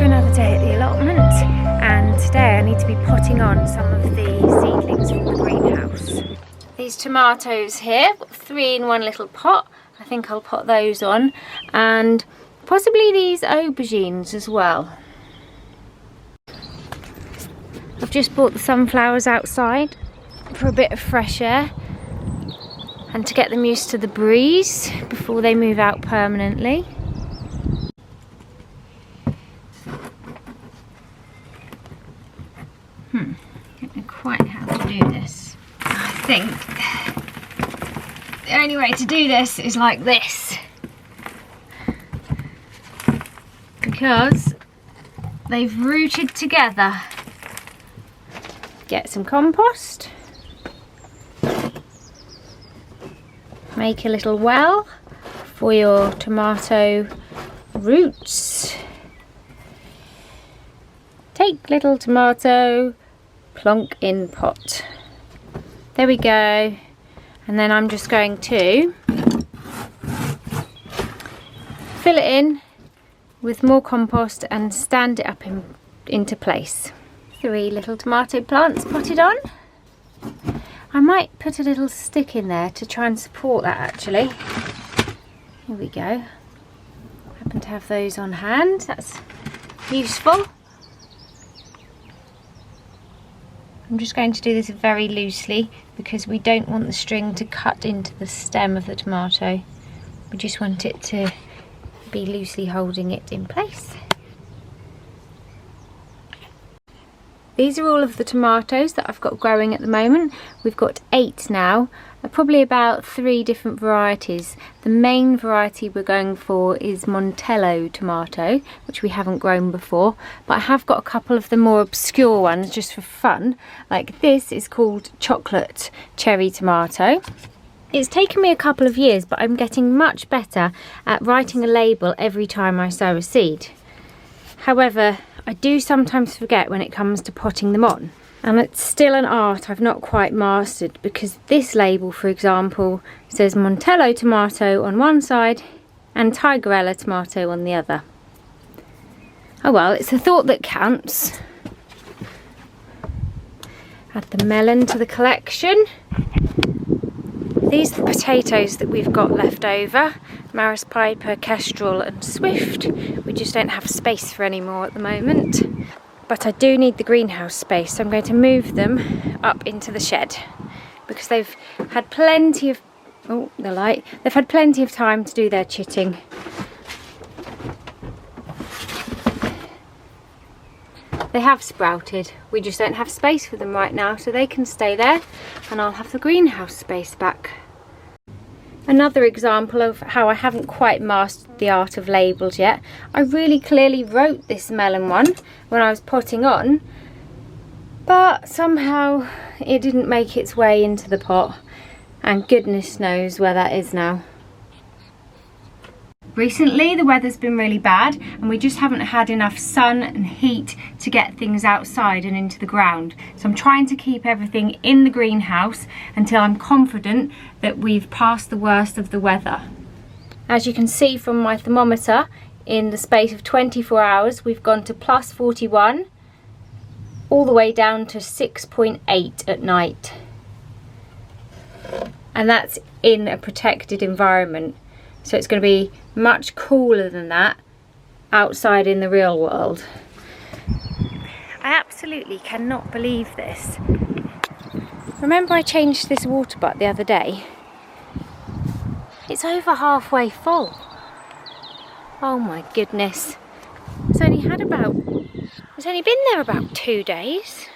for another day at the allotment, and today I need to be potting on some of the seedlings from the greenhouse. These tomatoes here, 3 in one little pot. I think I'll pot those on, and possibly these aubergines as well. I've just brought the sunflowers outside for a bit of fresh air and to get them used to the breeze before they move out permanently. I don't know quite how to do this. I think the only way to do this is like this, because they've rooted together. Get some compost, make a little well for your tomato roots. Take little tomato, plonk in pot. There we go. And then I'm just going to fill it in with more compost and stand it up into place. 3 little tomato plants potted on. I might put a little stick in there to try and support that actually. Here we go. Happen to have those on hand. That's useful. I'm just going to do this very loosely because we don't want the string to cut into the stem of the tomato. We just want it to be loosely holding it in place. These are all of the tomatoes that I've got growing at the moment. We've got 8 now, probably about 3 different varieties. The main variety we're going for is Montello tomato, which we haven't grown before, but I have got a couple of the more obscure ones just for fun. Like this is called chocolate cherry tomato. It's taken me a couple of years, but I'm getting much better at writing a label every time I sow a seed. However, I do sometimes forget when it comes to potting them on, and it's still an art I've not quite mastered, because this label, for example, says Montello tomato on one side and Tigerella tomato on the other. Oh well, it's the thought that counts. Add the melon to the collection. These are the potatoes that we've got left over. Maris Piper, Kestrel and Swift. We just don't have space for any more at the moment. But I do need the greenhouse space, so I'm going to move them up into the shed because they've had plenty of, oh, the light. They've had plenty of time to do their chitting. They have sprouted. We just don't have space for them right now, so they can stay there and I'll have the greenhouse space back. Another example of how I haven't quite mastered the art of labels yet. I really clearly wrote this melon one when I was potting on, but somehow it didn't make its way into the pot, and goodness knows where that is now. Recently the weather's been really bad and we just haven't had enough sun and heat to get things outside and into the ground. So I'm trying to keep everything in the greenhouse until I'm confident that we've passed the worst of the weather. As you can see from my thermometer, in the space of 24 hours we've gone to plus 41 all the way down to 6.8 at night. And that's in a protected environment. So it's going to be much cooler than that outside in the real world. I absolutely cannot believe this. Remember I changed this water butt the other day? It's over halfway full. Oh my goodness. It's only been there about 2 days.